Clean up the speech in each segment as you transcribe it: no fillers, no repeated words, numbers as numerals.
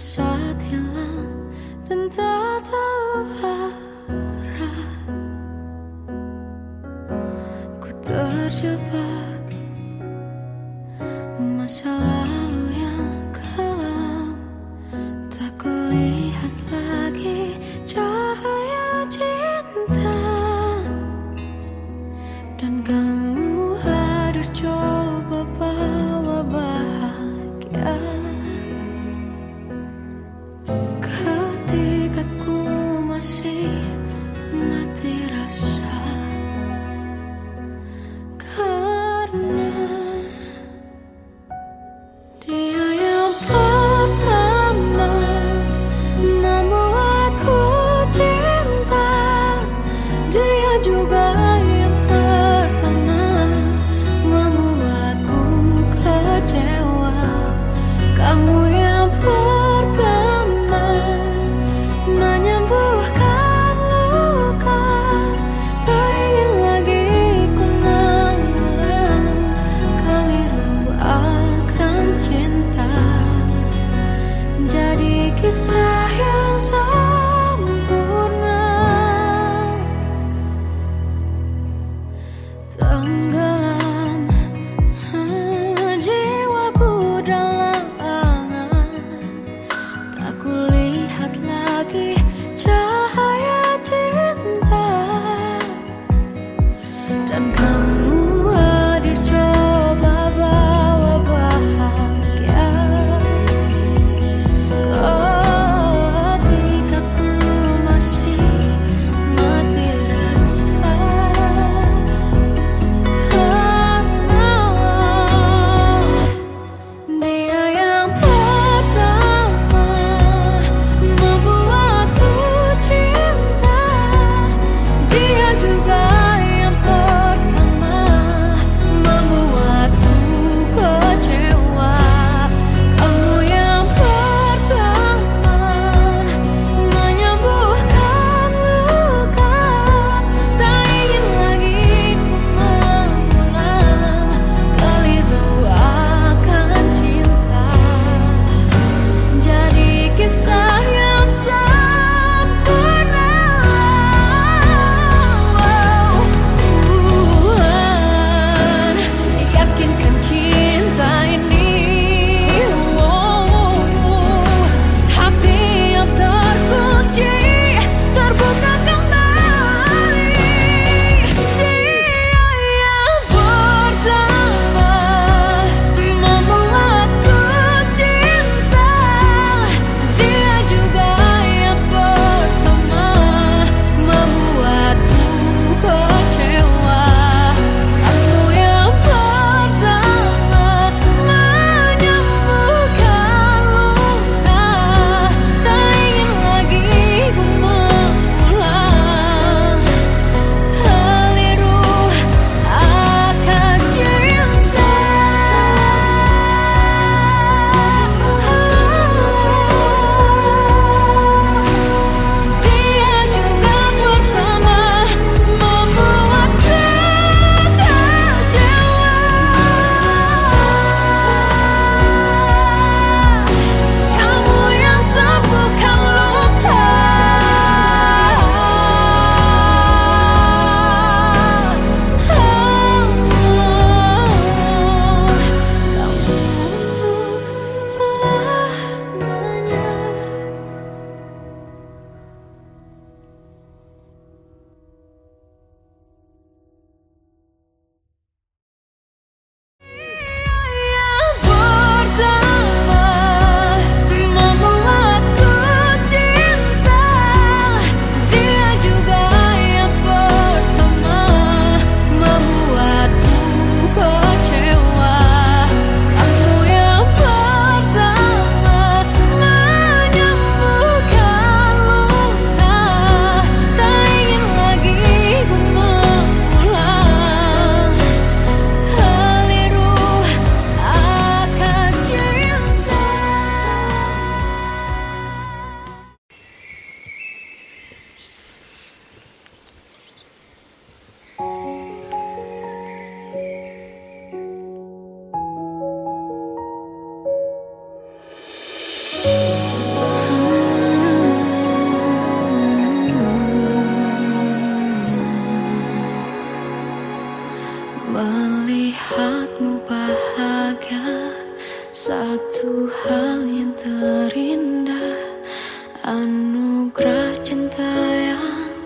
saat hilang dan tak tahu arah. Ku terjebak masa lalu yang kelam, tak kulihat lagi cahaya cinta. Dan kamu hadir coba bawa bahagia ketika ku masih mati rasa.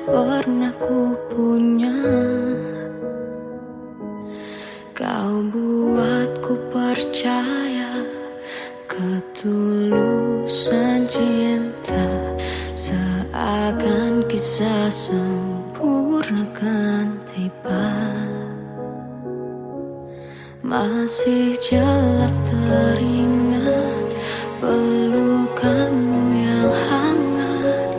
pernah ku punya. Kau buatku percaya ketulusan cinta, seakan kisah sempurna kan tiba. Masih jelas teringat pelukanmu yang hangat,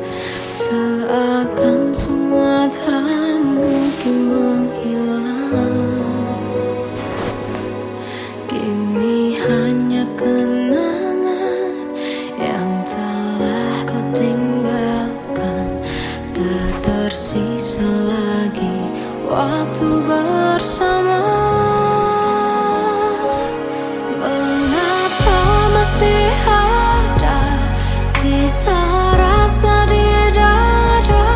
seakan semua tak mungkin menghilang. Kini hanya kenangan yang telah kau tinggalkan, tak tersisa lagi waktu bersama. Mengapa masih ada sisa rasa di dada,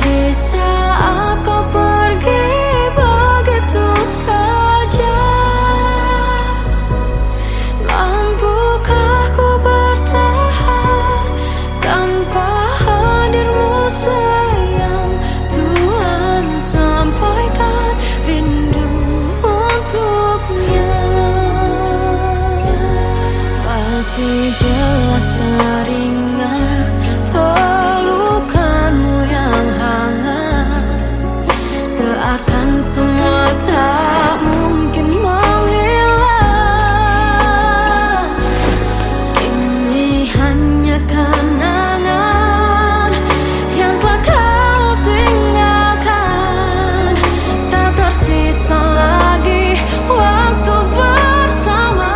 di saat kau pergi begitu saja? Mampukah ku bertahan tanpa hadirmu sayang? Tuhan, sampaikan rindu untuknya. Masih jelas teringat pelukanmu yang hangat, seakan semua tak mungkin menghilang. Kini hanya kenangan yang telah kau tinggalkan, tak tersisa lagi waktu bersama.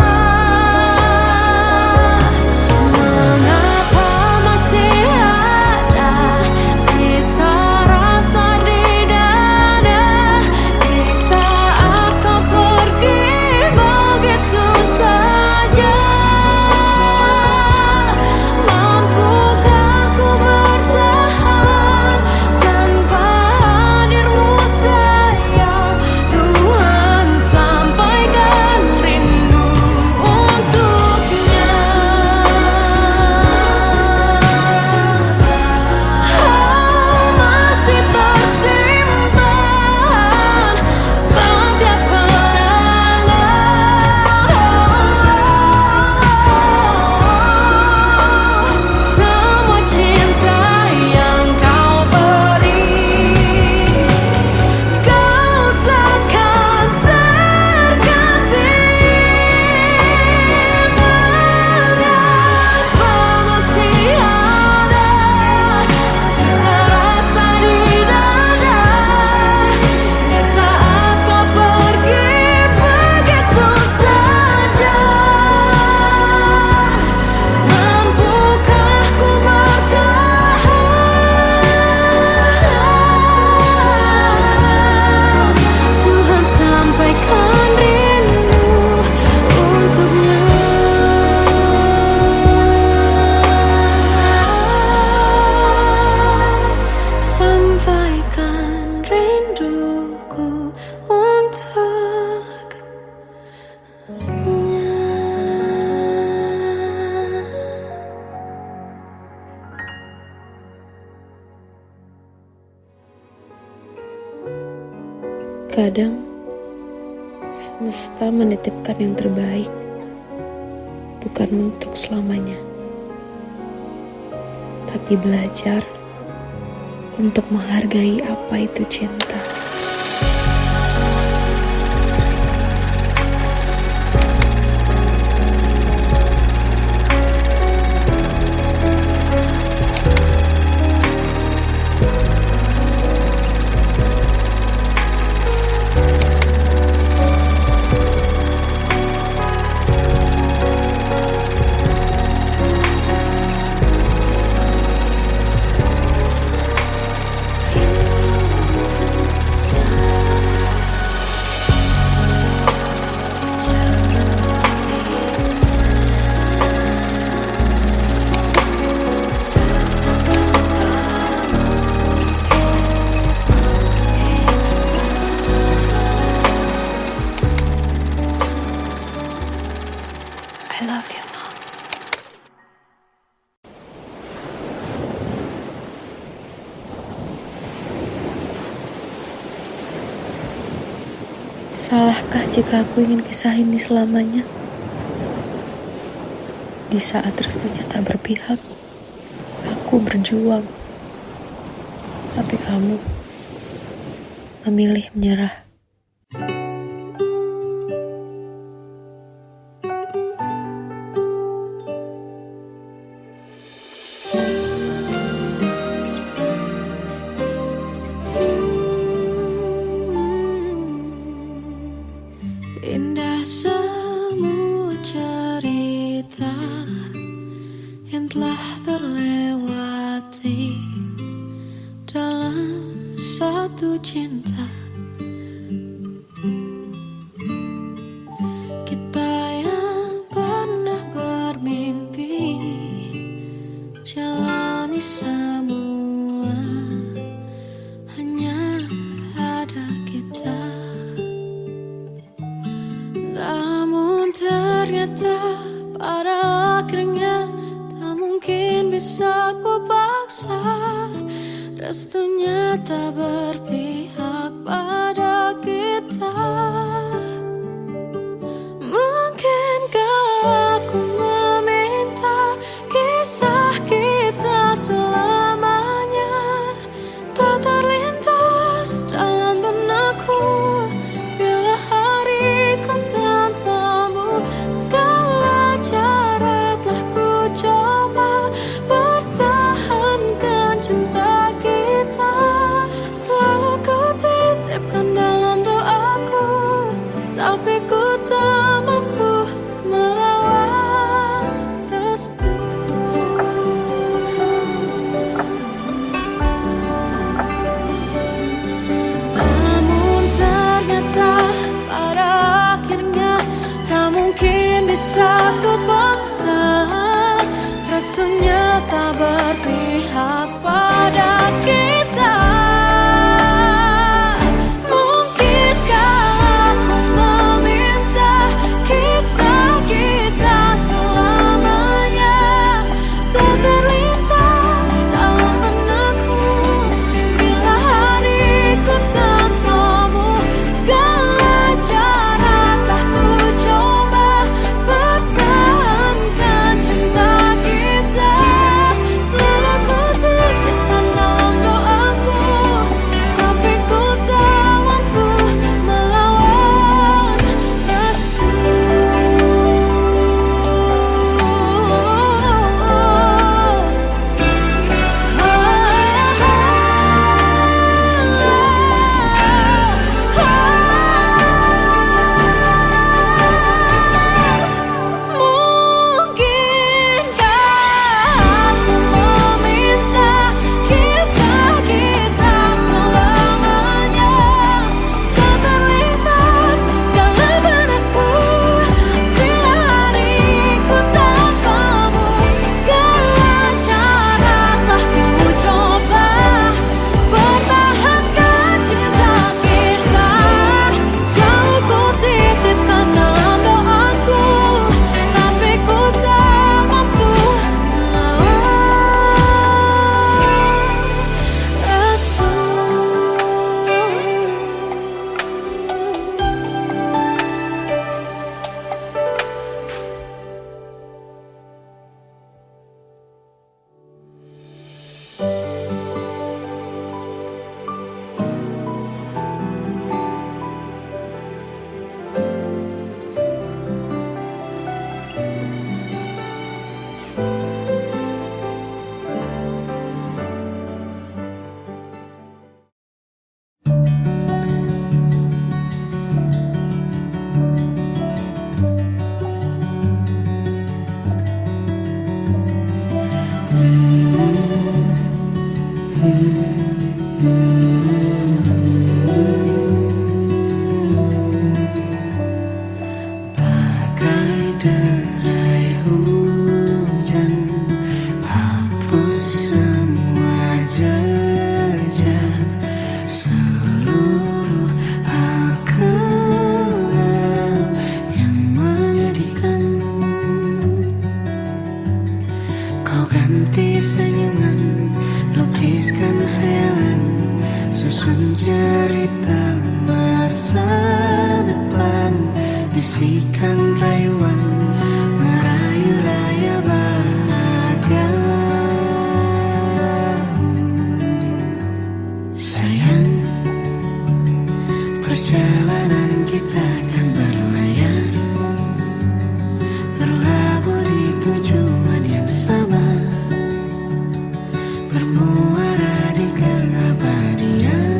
Mengapa masih ada sisa rasa di dada, di saat kau pergi begitu saja? Mampukah ku bertahan tanpa hadirmu sayang? Tuhan, sampaikan rindu untuknya. Masih tersimpan setiap kenangan, semua cinta yang kau beri. Kau takkan terganti. Mengapa masih ada sisa rasa di dada, di saat kau pergi begitu saja? Mampukah ku bertahan? Tuhan, sampaikan rindu untuknya. Sampaikan rinduku untuknya. Kadang semesta menitipkan yang terbaik, bukan untuk selamanya, tapi belajar untuk menghargai apa itu cinta. Salahkah jika aku ingin kisah ini selamanya? Di saat restunya tak berpihak, aku berjuang. Tapi kamu memilih menyerah. Indah semua cerita yang telah terlewati dalam satu cinta. Kita yang pernah bermimpi jalani semua, hanya ada kita. Namun ternyata pada akhirnya tak mungkin bisa ku paksa. Restunya tak berpihak pada kita. Mungkinkah aku meminta kisah kita selamanya tak terlintas dalam benakku bila hariku tanpamu. Segala cara telah ku coba pertahankan cinta kita. Selalu ku titipkan dalam doaku, tapi ku tak mampu melawan restu. Namun ternyata pada akhirnya tak mungkin bisa ku paksa. Restunya tak berpihak pada kita. Mungkinkah aku meminta kisah kita selamanya tak terlintas dalam benakku bila hariku tanpamu. Segala cara telah ku coba pertahankan cinta kita. Selalu ku titipkan dalam doaku, tapi ku tak mampu melawan restu. Mungkinkah aku meminta kisah kita selamanya tak terlintas dalam benakku bila hariku tanpamu. Segala cara telah ku coba pertahankan cinta kita. Selalu ku titipkan dalam doaku, tapi ku tak mampu melawan restu. Bagai derai hujan, hapus semua jejak seluruh hal kelam yang menyedihkan. Kau ganti senyuman, lukiskan hayalan, susun cerita masa depan. bisikan rayuan merayu raya bahagia. Sayang, perjalanan kita kan berlayar, berlabuh di tujuan yang sama, bermuara di keabadian.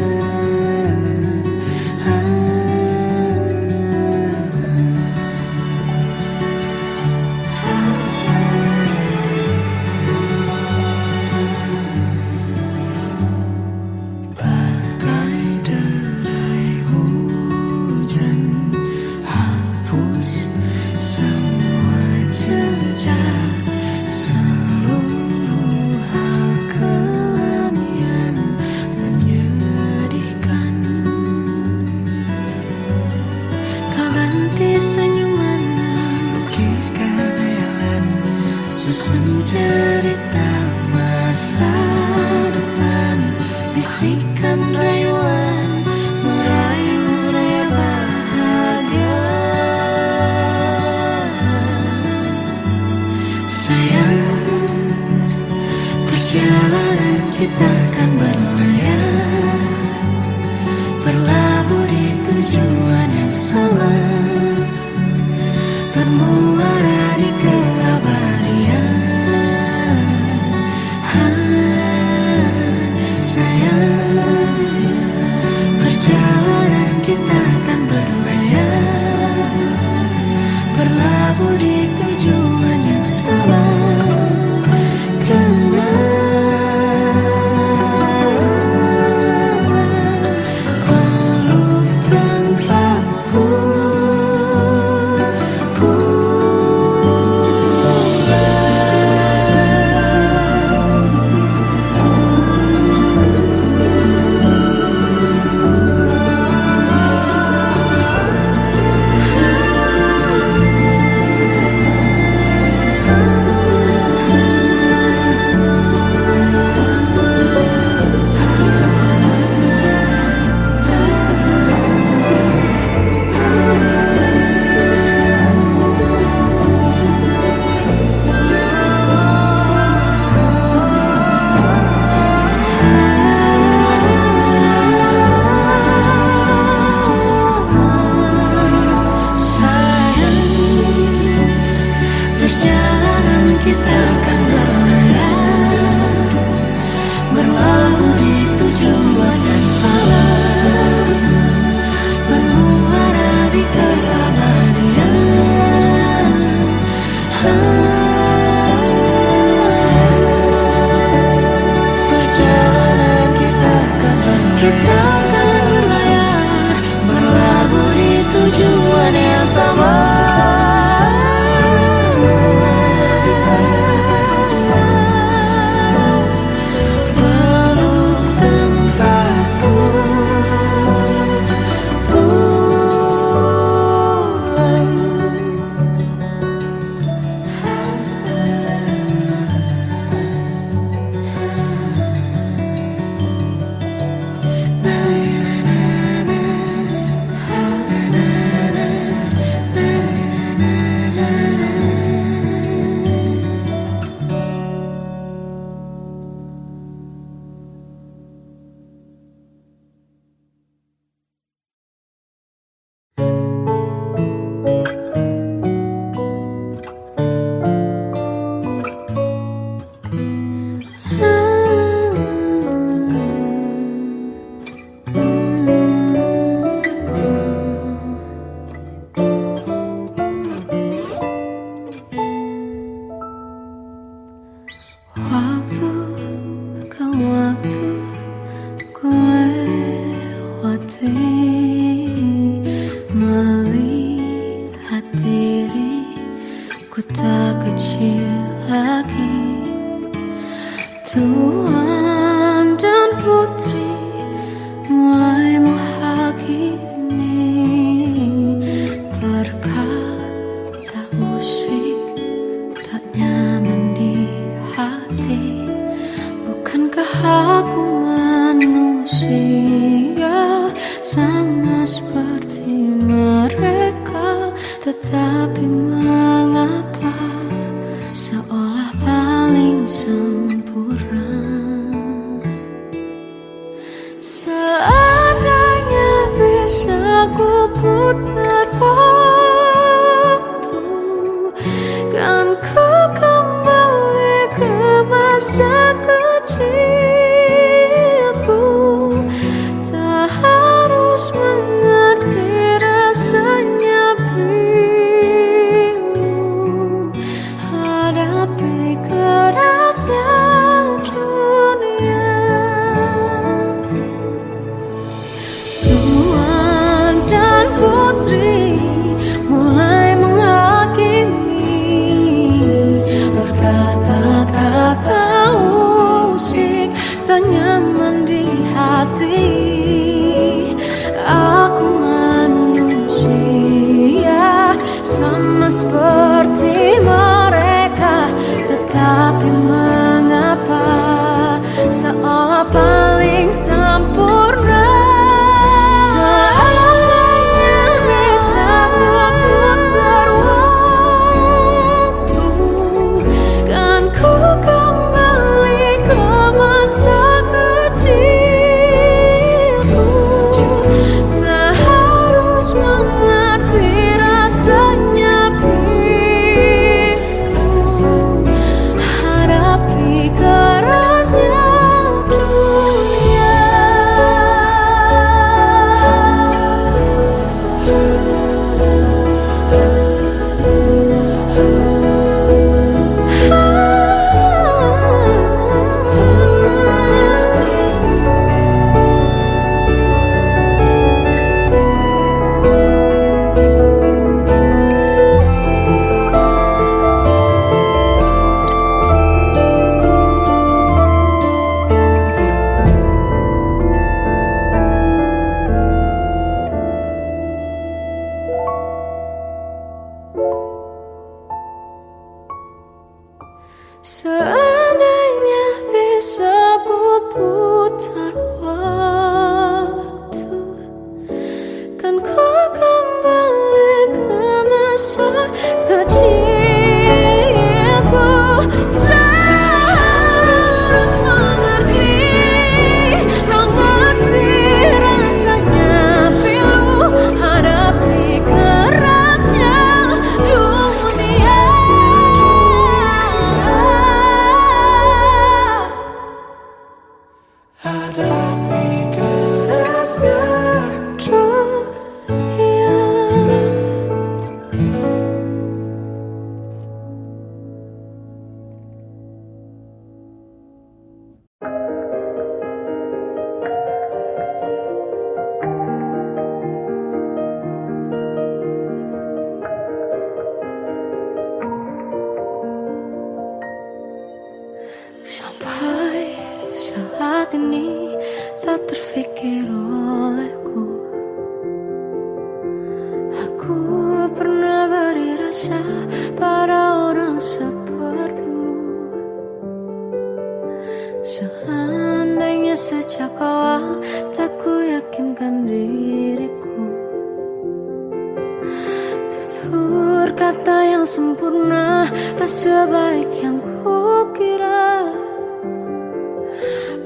Bagai derai hujan, hapus semua jejak, seluruh hal kelam yang menyedihkan. Kau ganti senyuman, lukiskan hayalan, susun cerita masa depan, bisikan rayuan merayu raya bahagia. Sayang, perjalanan kita kan berlayar, berlabuh di tujuan yang sama, bermuara di keabadian. Sayang, perjalanan kita kan berlayar, berlabuh di tujuan yang sama, peluk tanpa perjalanan kita kan berlayar, berlabuh di tujuan yang sama, bermuara di keabadian. Perjalanan kita kan berlayar, berlabuh di tujuan yang sama. Waktu ku lewati, melihat diriku tak kecil lagi. Tuan dan putri mulai menghakimi, berkata musik tak nyaman di hati. Bukankah aku manusia sama seperti mereka? Seandainya bisa ku putar waktu, kan ku kembali ke masa kecilku. Tak harus mengerti rasanya bingung hadapi kerasnya dunia. Tuan dan putri mulai menghakimi, berkata-kata musik tak nyaman di hati. Aku manusia sama seperti mereka, tetapi mengapa seolah paling sempurna. Seandainya bisa ku putar waktu, kan ku kembali ke masa kecilku. Tak harus mengerti rasanya bingung hadapi kerasnya dunia. Seandainya bisa ku putar waktu, kan ku kembali ke masa kecilku. Tak harus mengerti rasanya pilu hadapi kerasnya dunia. Hadapi kerasnya dunia. Sampai saat ini tak terfikir olehku, aku pernah beri rasa pada orang sepertimu. Seandainya sejak awal tak ku yakinkan diriku, tutur kata yang sempurna tak sebaik yang ku kira.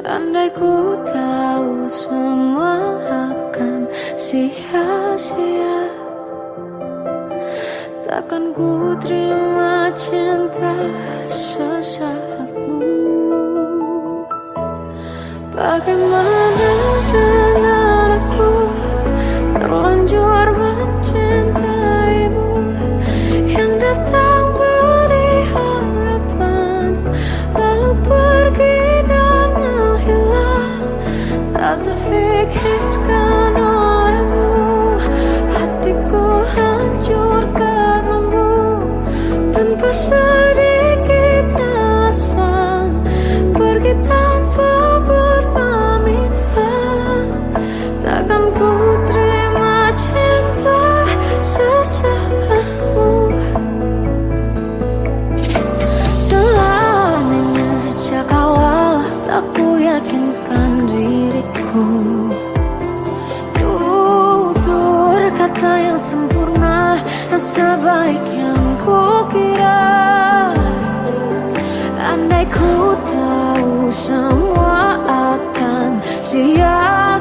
Andai ku tahu semua akan sia-sia, takkan ku terima cinta sesaatmu. Bagaimana dengan aku terlanjur mencintaimu, yang datang beri harapan lalu pergi dan menghilang. Tak terfikirkan olehmu, hatiku hancur karenamu. Tanpa sedikit alasan pergi tanpa berpamitan, takkan ku terima cinta sesaatmu. Selamanya sejak awal tak ku yakinkan diriku, tutur kata yang sempurna tak sebaik yang ku kira. Andai ku tahu semua akan sia-sia,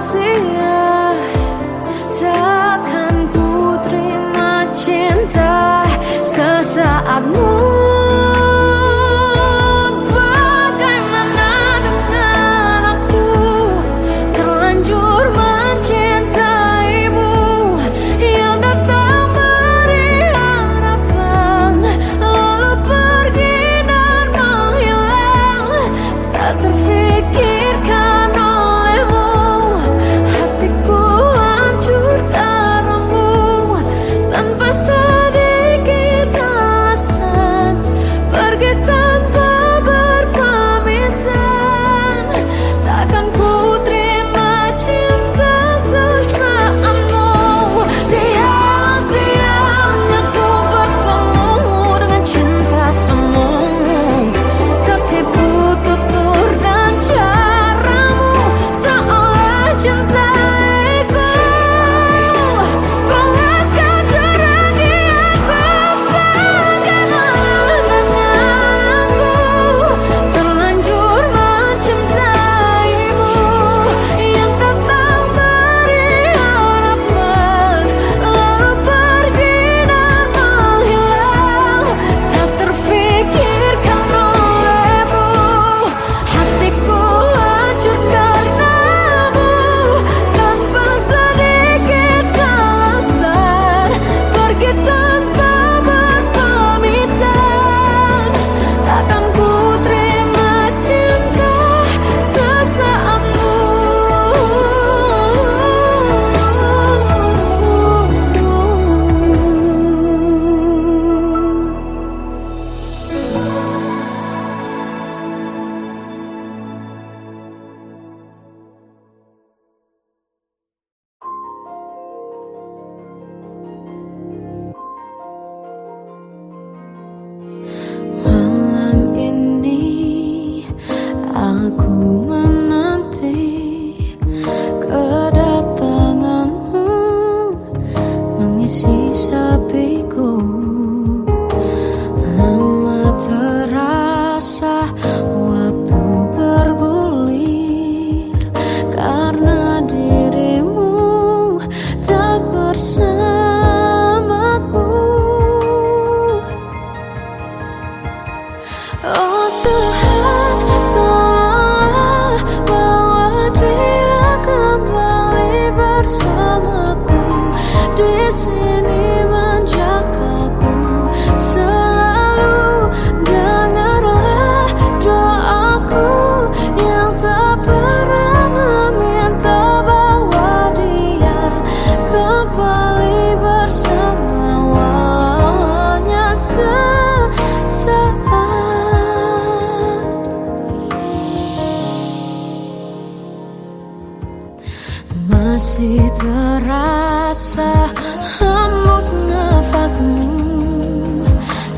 masih terasa hembus nafasmu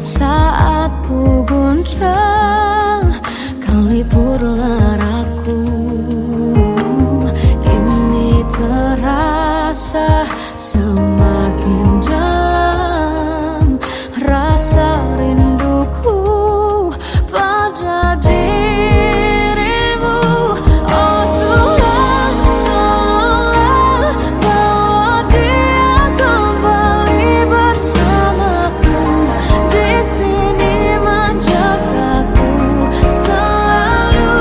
saat ku guncang, kau lipurlah raku. Kini terasa semakin dalam rasa rinduku pada dirimu. Oh Tuhan, tolonglah bawa dia kembali bersamaku. Di sini menjagaku selalu.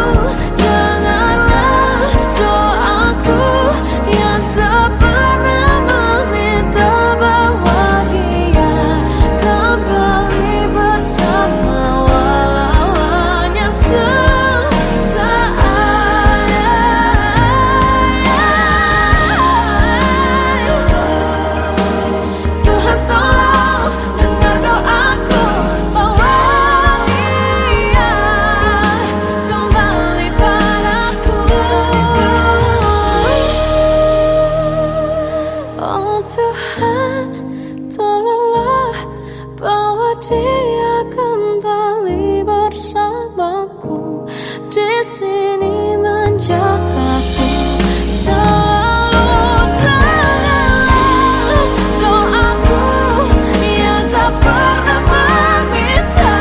Janganlah doaku yang tak pernah meminta bawa dia kembali bersama, walau hanya sesaat. Tuhan tolong dengar doaku, bawa dia kembali padaku. Oh Tuhan, tolonglah bawa dia kembali bersamaku. Di sini menjagaku selalu. Dengarlah doaku yang tak pernah meminta,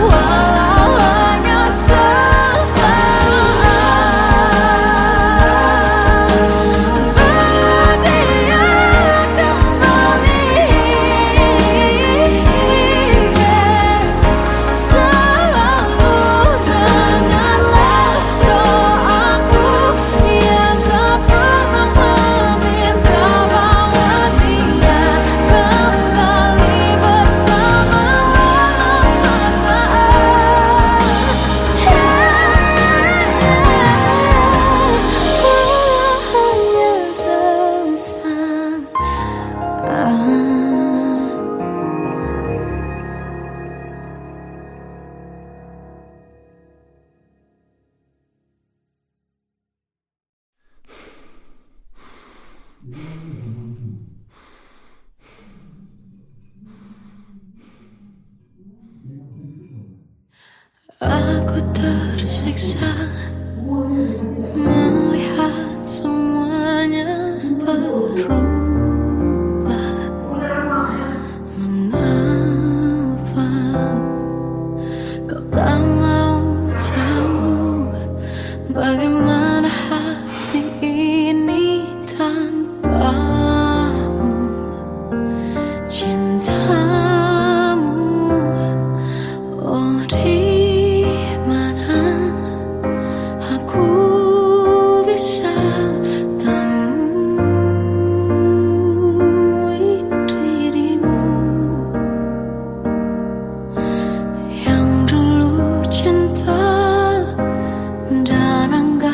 walau hanya sesaat. Bawa dia kembali selalu. Dengarlah doaku yang tak pernah meminta, bawa dia kembali bersama, walau sesaat. Walau hanya sesaat. Aku tersiksa melihat semuanya berubah. Mengapa kau tak mau tahu bagaimana hati ini tanpamu? Cintamu, oh di mana aku bisa temui dirimu yang dulu cinta dan enggak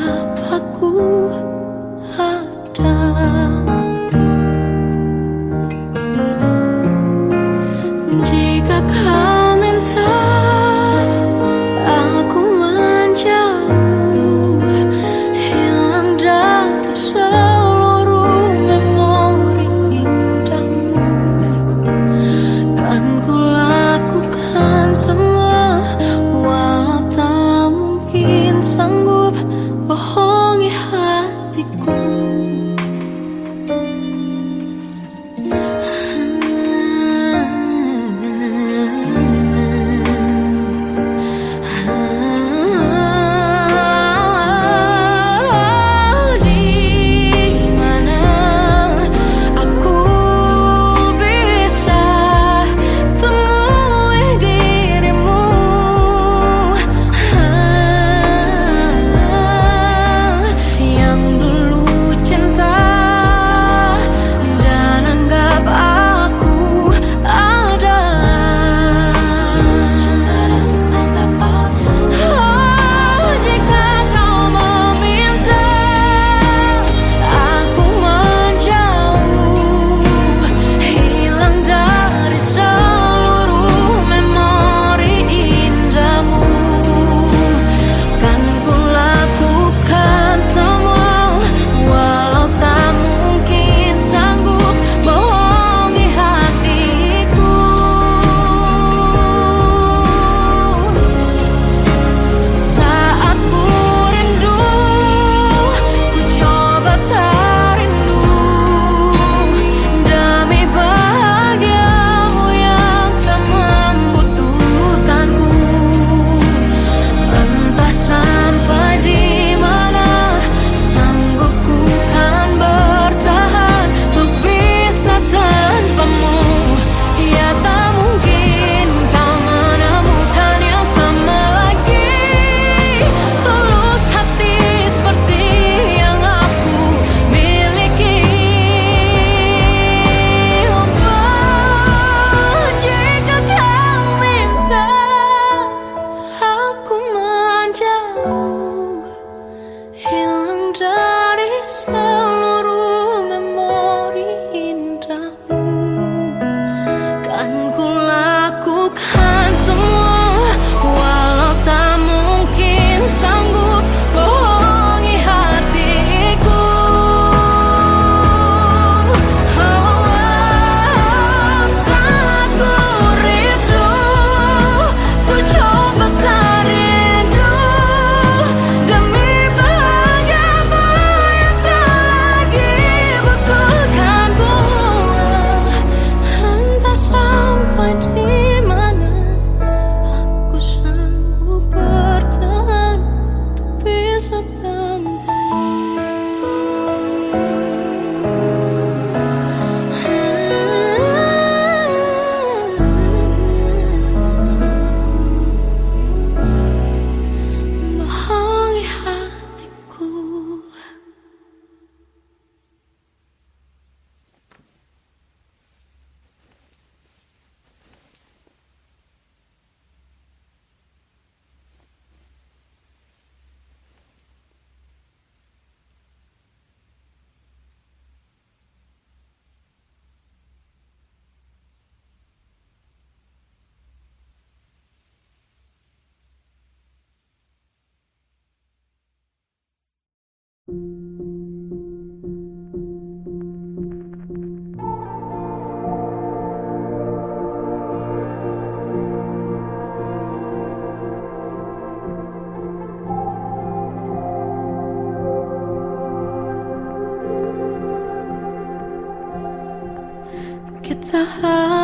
Kita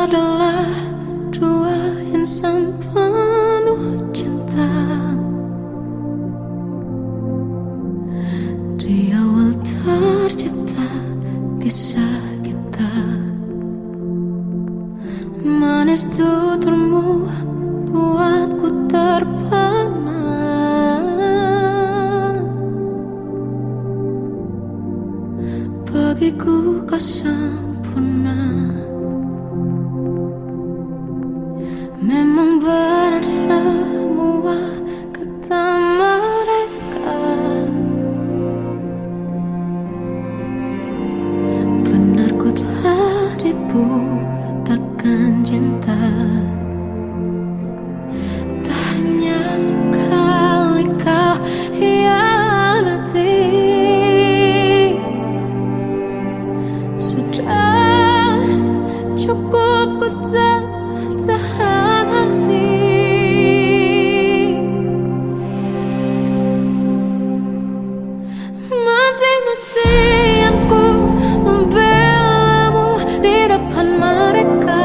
adalah dua insan penuh cinta. Di awal tercipta kisah kita, manis tuturmu buatku terpana. Bagiku kau sempurna. Memang benar semua kata mereka, benar ku telah dibutakan cinta. Tak hanya sekali kau hianati, sudah cukup ku tahan hati. Mati-matian ku membelamu di depan mereka.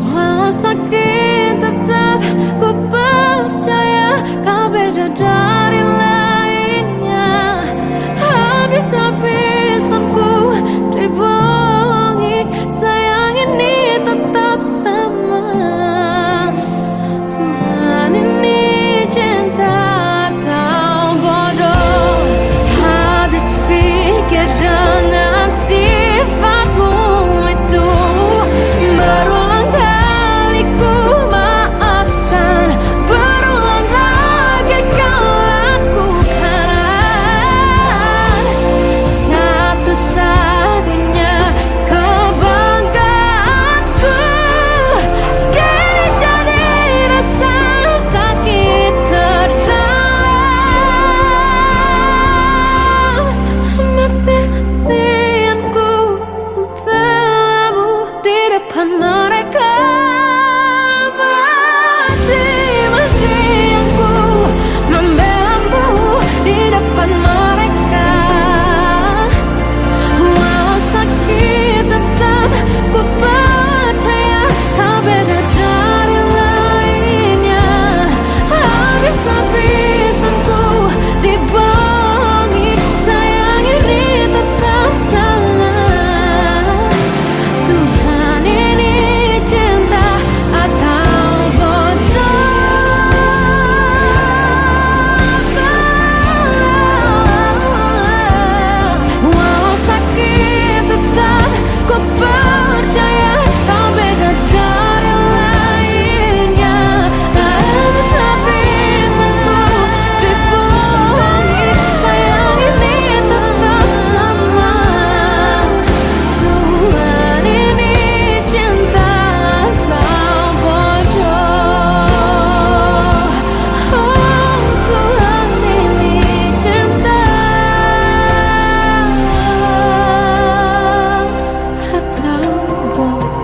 Walau sakit tetap ku percaya kau beda dari lainnya. Habis-habisan ku dibohongi, sayang ini tetap sama. Tuhan ini cinta atau bodoh. Habis pikir dengan sifatmu itu, berulang kali ku maafkan, berulang lagi kau lakukan. Satu-satunya kebanggaanku kini jadi rasa sakit terdalam. Mati-matian ku membelamu di depan mereka. Mati-matian ku membelamu di depan mereka. Walau sakit tetap ku percaya kau beda dari lainnya. Habis-habisan ku dibohongi, sayang ini tetap sama. Tuhan ini cinta atau bodoh. Walau sakit tetap ku percaya kau beda dari lainnya. Habis-habisan ku dibohongi, sayang ini tetap sama. Tuhan ini cinta atau bodoh. Oh, Tuhan ini cinta atau bodoh.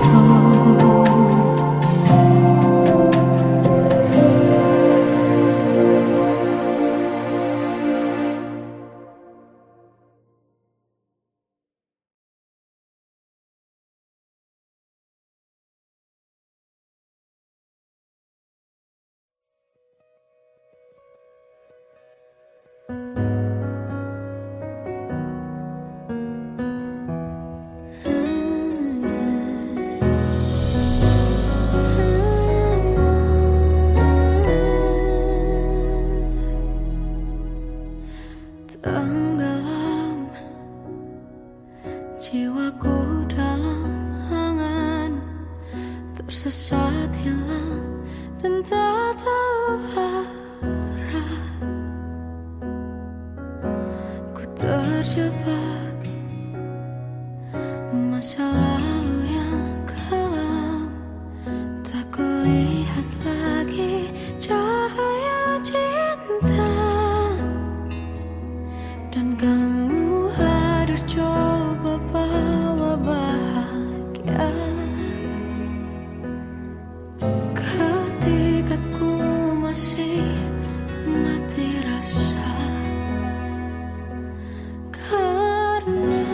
Tenggelam jiwaku dalam angan, tersesat hilang dan tak tahu arah. Ku terjebak masa lalu yang kelam, tak kulihat lagi cahaya cinta. Dan kamu hadir coba bawa bahagia. Ketika ku masih mati rasa, karena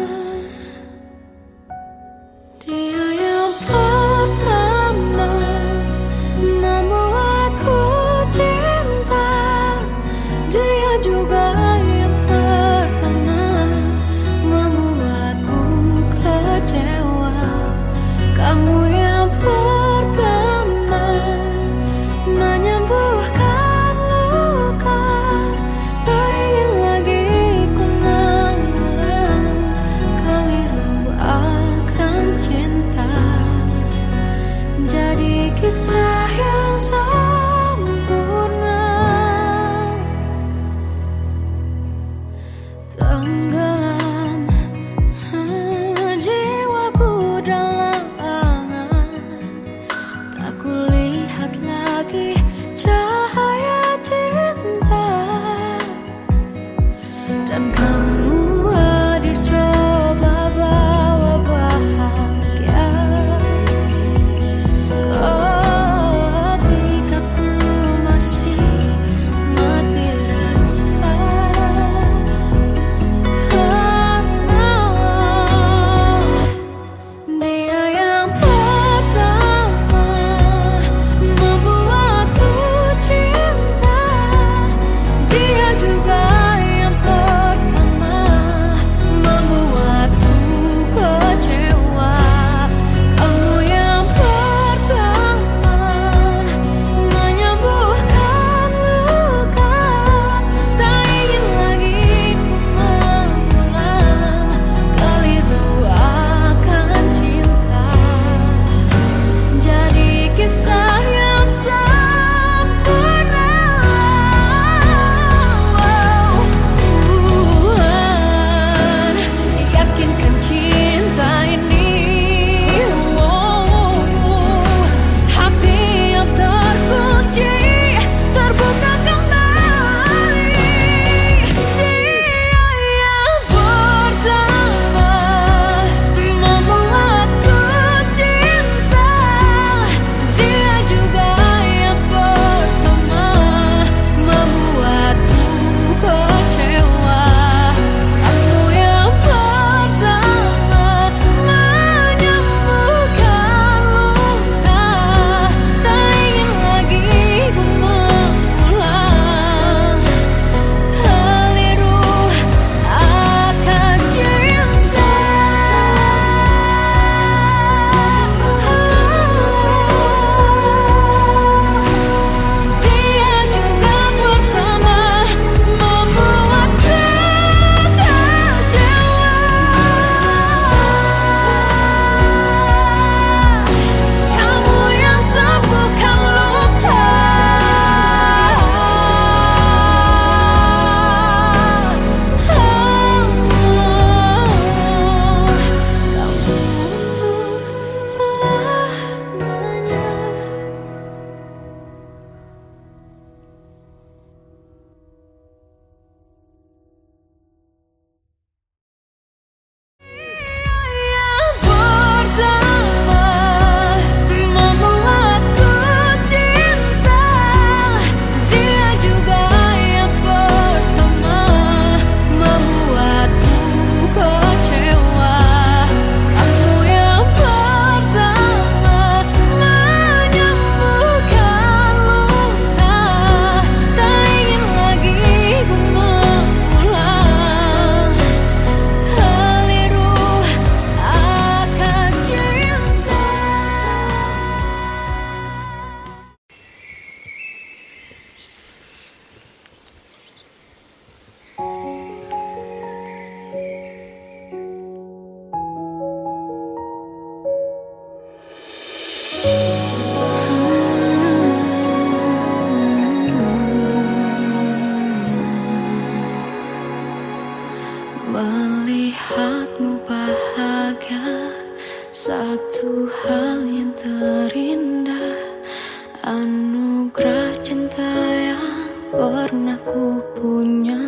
pernah ku punya.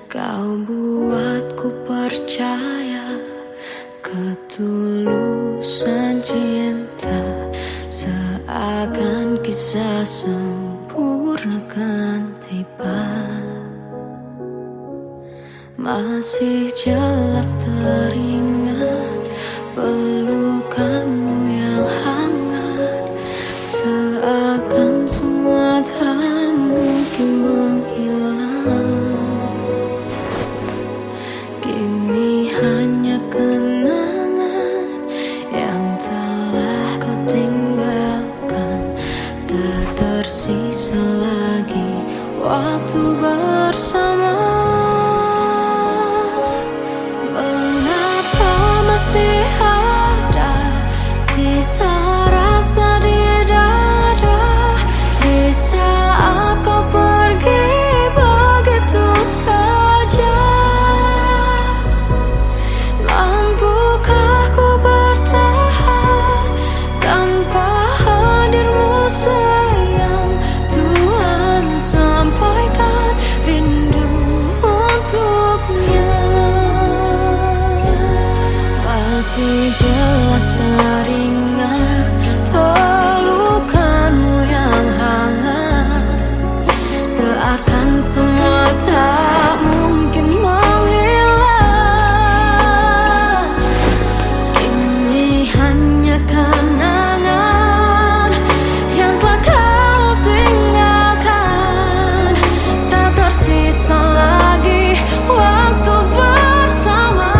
Kau buatku percaya ketulusan cinta, seakan kisah sempurna kan tiba. Masih jelas teringat pelukanmu yang hangat, seakan semua tak mungkin menghilang. Kini hanya kenangan yang telah kau tinggalkan, tak tersisa lagi waktu bersama. Masih ada sisa rasa di dada di saat kau pergi begitu saja. Mampukah ku bertahan tanpa hadirmu sayang? Tuhan sampaikan rindu untuknya. Masih jelas teringat pelukanmu yang hangat, seakan semua tak mungkin menghilang. Kini hanya kenangan yang telah kau tinggalkan, tak tersisa lagi waktu bersama.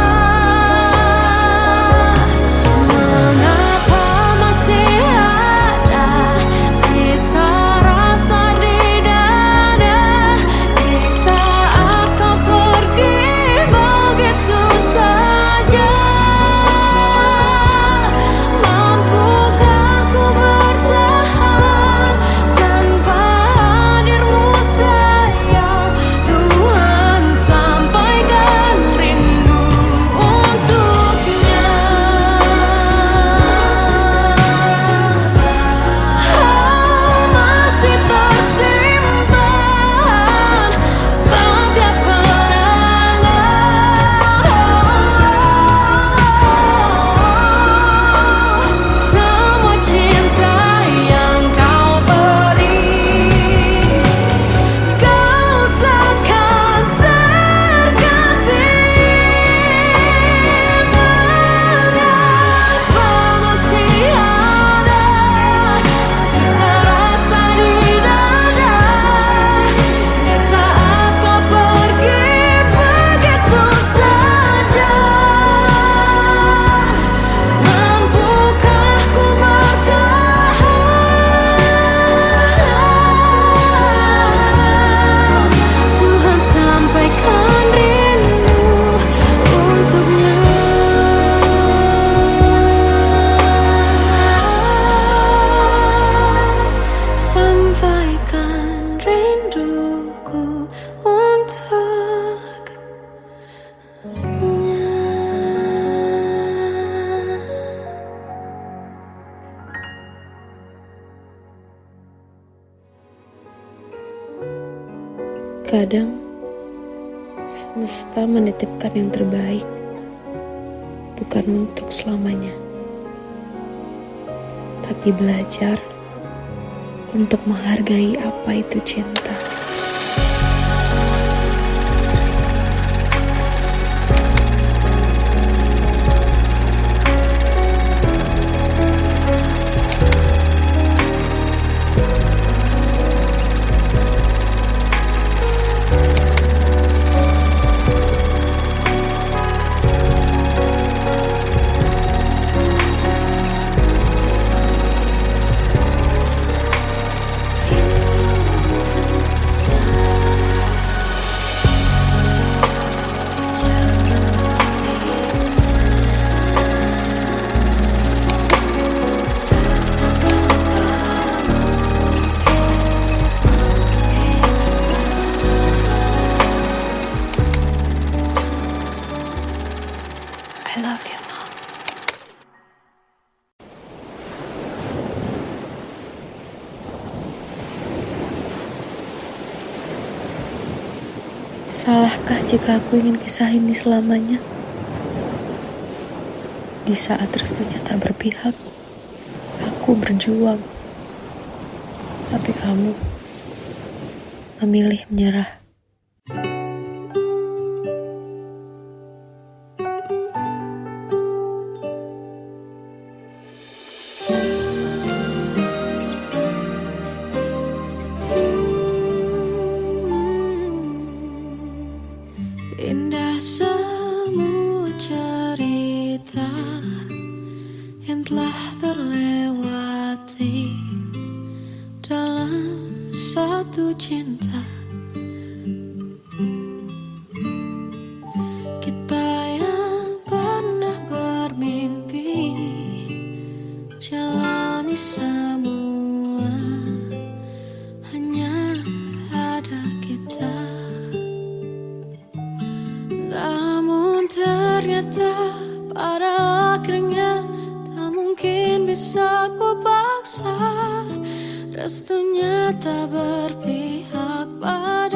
Kadang semesta menitipkan yang terbaik, bukan untuk selamanya, tapi belajar untuk menghargai apa itu cinta. Salahkah jika aku ingin kisah ini selamanya? Di saat restunya tak berpihak, aku berjuang. Tapi kamu memilih menyerah. Indah semua cerita yang telah terlewati dalam satu cinta. Kita yang pernah bermimpi jalani semua, hanya ada kita. Namun ternyata pada akhirnya tak mungkin bisa ku paksa. Restunya tak berpihak pada